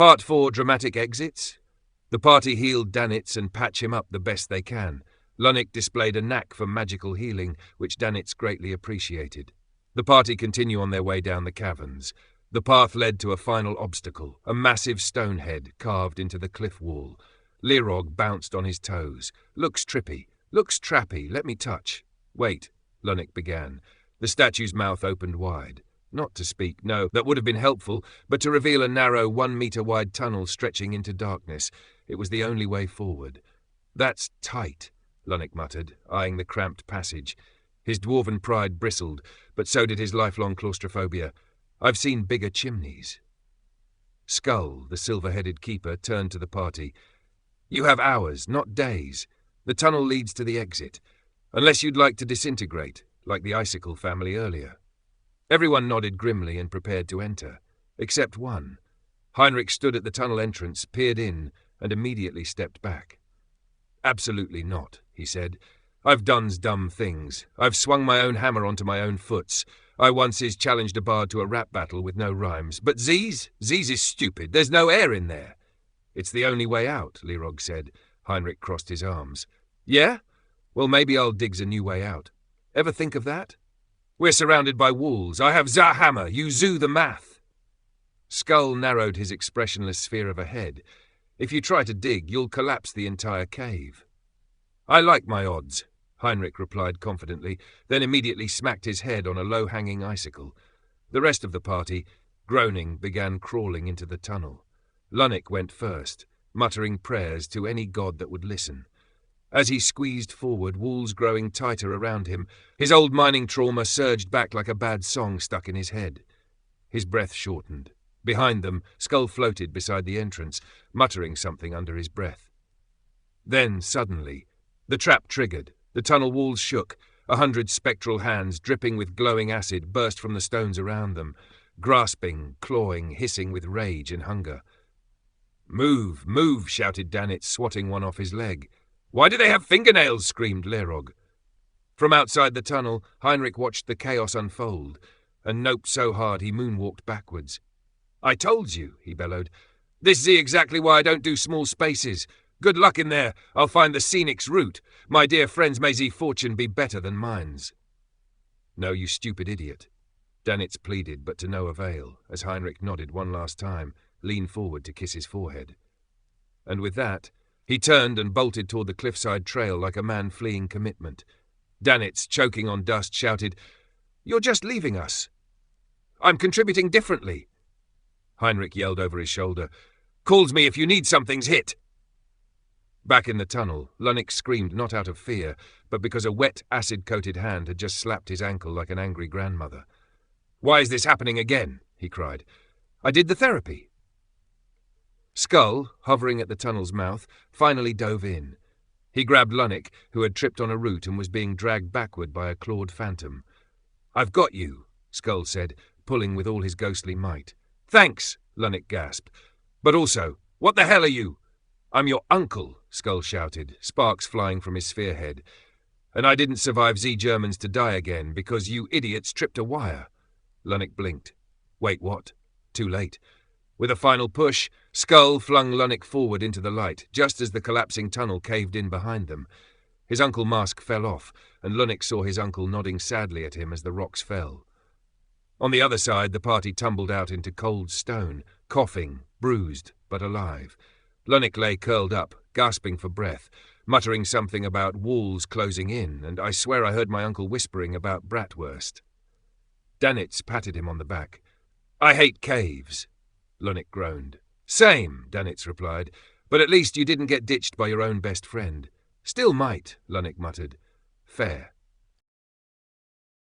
Part 4 Dramatic Exits. The party healed Danitz and patch him up the best they can. Lunnick displayed a knack for magical healing, which Danitz greatly appreciated. The party continue on their way down the caverns. The path led to a final obstacle, a massive stone head carved into the cliff wall. Learog bounced on his toes. Looks trippy. Looks trappy. Let me touch. Wait, Lunnick began. The statue's mouth opened wide. Not to speak, no, that would have been helpful, but to reveal a narrow 1-meter-wide tunnel stretching into darkness. It was the only way forward. That's tight, Lunnick muttered, eyeing the cramped passage. His dwarven pride bristled, but so did his lifelong claustrophobia. I've seen bigger chimneys. Skull, the silver-headed keeper, turned to the party. You have hours, not days. The tunnel leads to the exit. Unless you'd like to disintegrate, like the Icicle family earlier. Everyone nodded grimly and prepared to enter, except one. Heinrich stood at the tunnel entrance, peered in, and immediately stepped back. Absolutely not, he said. I've done dumb things. I've swung my own hammer onto my own foots. I once challenged a bard to a rap battle with no rhymes. But Z's is stupid. There's no air in there. It's the only way out, Learog said. Heinrich crossed his arms. Yeah? Well, maybe I'll dig a new way out. Ever think of that? We're surrounded by walls. I have za hammer. You zoo the math. Skull narrowed his expressionless sphere of a head. If you try to dig, you'll collapse the entire cave. I like my odds, Heinrich replied confidently, then immediately smacked his head on a low-hanging icicle. The rest of the party, groaning, began crawling into the tunnel. Lunnick went first, muttering prayers to any god that would listen. As he squeezed forward, walls growing tighter around him, his old mining trauma surged back like a bad song stuck in his head. His breath shortened. Behind them, Skull floated beside the entrance, muttering something under his breath. Then, suddenly, the trap triggered. The tunnel walls shook. 100 spectral hands, dripping with glowing acid, burst from the stones around them, grasping, clawing, hissing with rage and hunger. Move, move, shouted Danitz, swatting one off his leg. Why do they have fingernails? Screamed Learog. From outside the tunnel, Heinrich watched the chaos unfold, and noped so hard he moonwalked backwards. I told you, he bellowed. This is exactly why I don't do small spaces. Good luck in there. I'll find the scenic's route. My dear friends, may ze fortune be better than mine's. No, you stupid idiot. Danitz pleaded, but to no avail, as Heinrich nodded one last time, leaned forward to kiss his forehead. And with that, he turned and bolted toward the cliffside trail like a man fleeing commitment. Danitz, choking on dust, shouted, You're just leaving us. I'm contributing differently. Heinrich yelled over his shoulder, Calls me if you need something's hit. Back in the tunnel, Lunnick screamed not out of fear, but because a wet, acid-coated hand had just slapped his ankle like an angry grandmother. Why is this happening again? He cried. I did the therapy. Skull, hovering at the tunnel's mouth, finally dove in. He grabbed Lunnick, who had tripped on a root and was being dragged backward by a clawed phantom. I've got you, Skull said, pulling with all his ghostly might. Thanks, Lunnick gasped. But also, what the hell are you? I'm your uncle, Skull shouted, sparks flying from his sphere head. And I didn't survive Z-Germans to die again because you idiots tripped a wire. Lunnick blinked. Wait, what? Too late. With a final push, Skull flung Lunnick forward into the light, just as the collapsing tunnel caved in behind them. His uncle mask fell off, and Lunnick saw his uncle nodding sadly at him as the rocks fell. On the other side, the party tumbled out into cold stone, coughing, bruised, but alive. Lunnick lay curled up, gasping for breath, muttering something about walls closing in, and I swear I heard my uncle whispering about bratwurst. Danitz patted him on the back. I hate caves. Lunnick groaned. Same, Danitz replied, but at least you didn't get ditched by your own best friend. Still might, Lunnick muttered. Fair.